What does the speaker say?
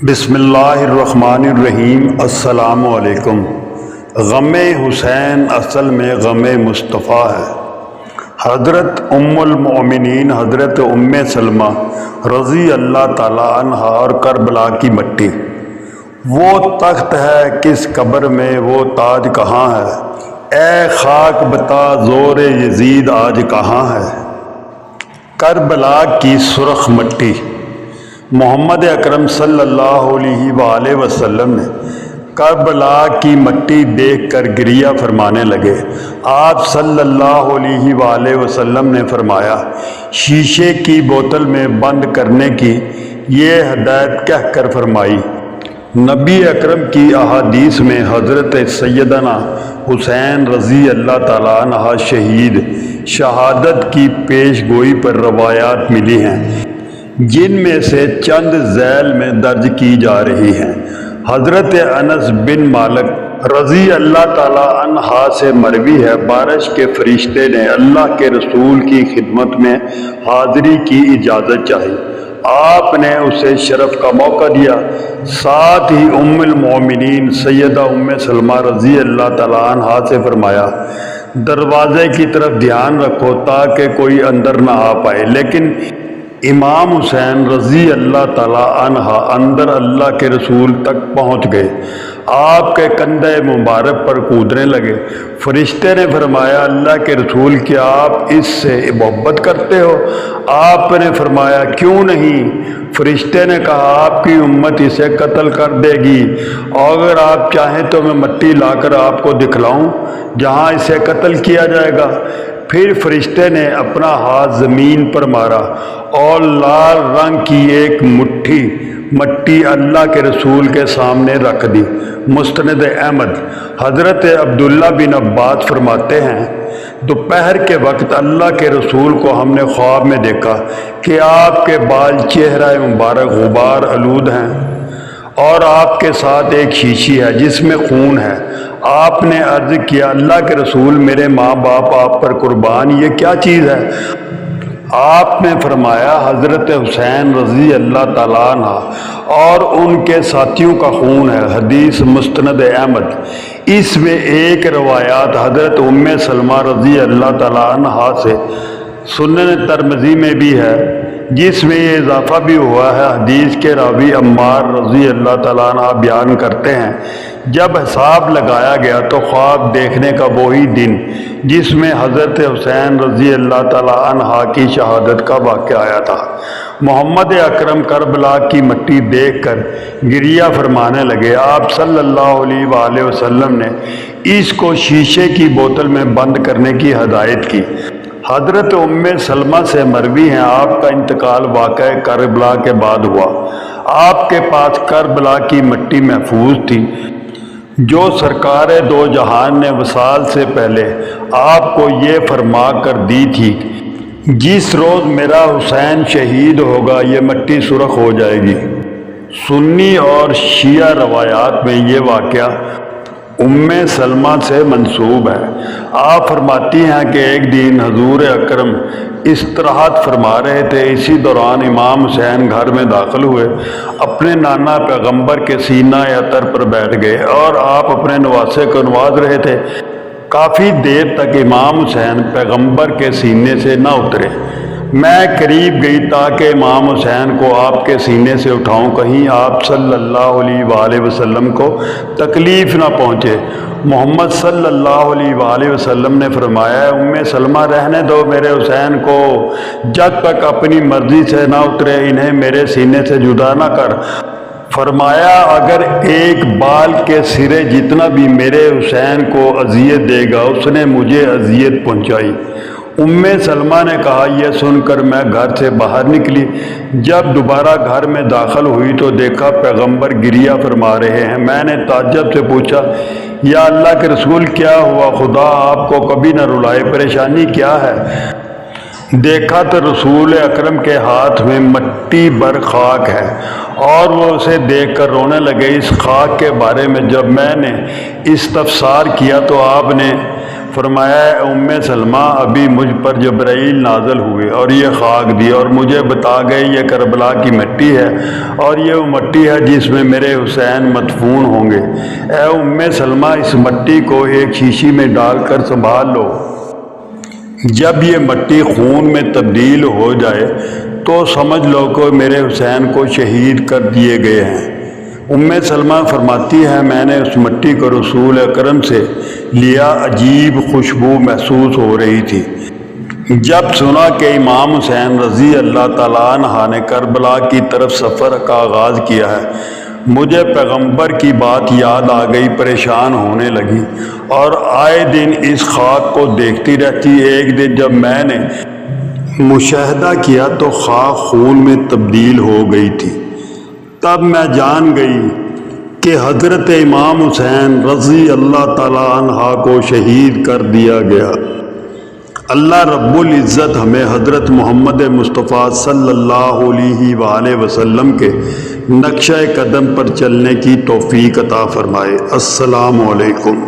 بسم اللہ الرحمن الرحیم۔ السلام علیکم۔ غم حسین اصل میں غم مصطفیٰ ہے۔ حضرت ام المؤمنین حضرت ام سلمہ رضی اللہ تعالیٰ عنہا اور کربلا کی مٹی، وہ تخت ہے کس قبر میں، وہ تاج کہاں ہے، اے خاک بتا زور یزید آج کہاں ہے۔ کربلا کی سرخ مٹی۔ محمد اکرم صلی اللہ علیہ وآلہ وسلم نے کربلا کی مٹی دیکھ کر گریہ فرمانے لگے۔ آپ صلی اللہ علیہ وآلہ وسلم نے فرمایا، شیشے کی بوتل میں بند کرنے کی یہ ہدایت کہہ کر فرمائی۔ نبی اکرم کی احادیث میں حضرت سیدنا حسین رضی اللہ تعالیٰ عنہ شہید شہادت کی پیش گوئی پر روایات ملی ہیں، جن میں سے چند ذیل میں درج کی جا رہی ہیں۔ حضرت انس بن مالک رضی اللہ تعالیٰ عنہ سے مروی ہے، بارش کے فرشتے نے اللہ کے رسول کی خدمت میں حاضری کی اجازت چاہی، آپ نے اسے شرف کا موقع دیا، ساتھ ہی ام المؤمنین سیدہ ام سلمہ رضی اللہ تعالیٰ عنہ سے فرمایا، دروازے کی طرف دھیان رکھو تاکہ کوئی اندر نہ آ پائے۔ لیکن امام حسین رضی اللہ تعالیٰ عنہ اندر اللہ کے رسول تک پہنچ گئے، آپ کے کندھے مبارک پر کودنے لگے۔ فرشتے نے فرمایا، اللہ کے رسول کیا آپ اس سے محبت کرتے ہو؟ آپ نے فرمایا، کیوں نہیں؟ فرشتے نے کہا، آپ کی امت اسے قتل کر دے گی، اور اگر آپ چاہیں تو میں مٹی لا کر آپ کو دکھلاؤں جہاں اسے قتل کیا جائے گا۔ پھر فرشتے نے اپنا ہاتھ زمین پر مارا اور لال رنگ کی ایک مٹھی مٹی اللہ کے رسول کے سامنے رکھ دی۔ مستند احمد حضرت عبداللہ بن عباس فرماتے ہیں، دوپہر کے وقت اللہ کے رسول کو ہم نے خواب میں دیکھا کہ آپ کے بال چہرہ مبارک غبار آلود ہیں اور آپ کے ساتھ ایک شیشی ہے جس میں خون ہے۔ آپ نے عرض کیا، اللہ کے رسول میرے ماں باپ آپ پر قربان، یہ کیا چیز ہے؟ آپ نے فرمایا، حضرت حسین رضی اللہ تعالیٰ عنہ اور ان کے ساتھیوں کا خون ہے۔ حدیث مستند احمد۔ اس میں ایک روایات حضرت ام سلمہ رضی اللہ تعالیٰ عنہ سے سنن ترمذی میں بھی ہے، جس میں یہ اضافہ بھی ہوا ہے۔ حدیث کے راوی عمار رضی اللہ تعالیٰ عنہ بیان کرتے ہیں، جب حساب لگایا گیا تو خواب دیکھنے کا وہی دن جس میں حضرت حسین رضی اللہ تعالیٰ عنہ کی شہادت کا واقعہ آیا تھا۔ محمد اکرم کربلا کی مٹی دیکھ کر گریہ فرمانے لگے۔ آپ صلی اللہ علیہ وآلہ وسلم نے اس کو شیشے کی بوتل میں بند کرنے کی ہدایت کی۔ حضرت ام سلمہ سے مروی ہیں، آپ کا انتقال واقعہ کربلا کے بعد ہوا۔ آپ کے پاس کربلا کی مٹی محفوظ تھی جو سرکار دو جہان نے وصال سے پہلے آپ کو یہ فرما کر دی تھی، جس روز میرا حسین شہید ہوگا یہ مٹی سرخ ہو جائے گی۔ سنی اور شیعہ روایات میں یہ واقعہ ام سلمہ سے منسوب ہے۔ آپ فرماتی ہیں کہ ایک دن حضور اکرم استراحت فرما رہے تھے، اسی دوران امام حسین گھر میں داخل ہوئے، اپنے نانا پیغمبر کے سینہ عطر پر بیٹھ گئے اور آپ اپنے نواسے کو نواز رہے تھے۔ کافی دیر تک امام حسین پیغمبر کے سینے سے نہ اترے۔ میں قریب گئی تاکہ امام حسین کو آپ کے سینے سے اٹھاؤں، کہیں آپ صلی اللہ علیہ وآلہ وسلم کو تکلیف نہ پہنچے۔ محمد صلی اللہ علیہ وآلہ وسلم نے فرمایا، ام سلمہ رہنے دو میرے حسین کو، جب تک اپنی مرضی سے نہ اترے انہیں میرے سینے سے جدا نہ کر۔ فرمایا، اگر ایک بال کے سرے جتنا بھی میرے حسین کو اذیت دے گا اس نے مجھے اذیت پہنچائی۔ ام سلمہ نے کہا، یہ سن کر میں گھر سے باہر نکلی۔ جب دوبارہ گھر میں داخل ہوئی تو دیکھا پیغمبر گریہ فرما رہے ہیں۔ میں نے تعجب سے پوچھا، یا اللہ کے رسول کیا ہوا؟ خدا آپ کو کبھی نہ رلائے، پریشانی کیا ہے؟ دیکھا تو رسول اکرم کے ہاتھ میں مٹی بھر خاک ہے اور وہ اسے دیکھ کر رونے لگے۔ اس خاک کے بارے میں جب میں نے استفسار کیا تو آپ نے فرمایا اے ام سلمہ ابھی مجھ پر جبرائیل نازل ہوئے اور یہ خاک دی اور مجھے بتا گئے یہ کربلا کی مٹی ہے اور یہ وہ مٹی ہے جس میں میرے حسین مدفون ہوں گے۔ اے ام سلمہ اس مٹی کو ایک شیشی میں ڈال کر سنبھال لو، جب یہ مٹی خون میں تبدیل ہو جائے تو سمجھ لو کہ میرے حسین کو شہید کر دیے گئے ہیں۔ ام سلمہ فرماتی ہے میں نے اس مٹی کو رسول اکرم سے لیا، عجیب خوشبو محسوس ہو رہی تھی۔ جب سنا کہ امام حسین رضی اللہ تعالیٰ عنہ نے کربلا کی طرف سفر کا آغاز کیا ہے، مجھے پیغمبر کی بات یاد آ گئی، پریشان ہونے لگی اور آئے دن اس خاک کو دیکھتی رہتی۔ ایک دن جب میں نے مشاہدہ کیا تو خاک خون میں تبدیل ہو گئی تھی، تب میں جان گئی کہ حضرت امام حسین رضی اللہ تعالیٰ عنہ کو شہید کر دیا گیا۔ اللہ رب العزت ہمیں حضرت محمد مصطفیٰ صلی اللہ علیہ وآلہ وسلم کے نقشہ قدم پر چلنے کی توفیق عطا فرمائے۔ السلام علیکم۔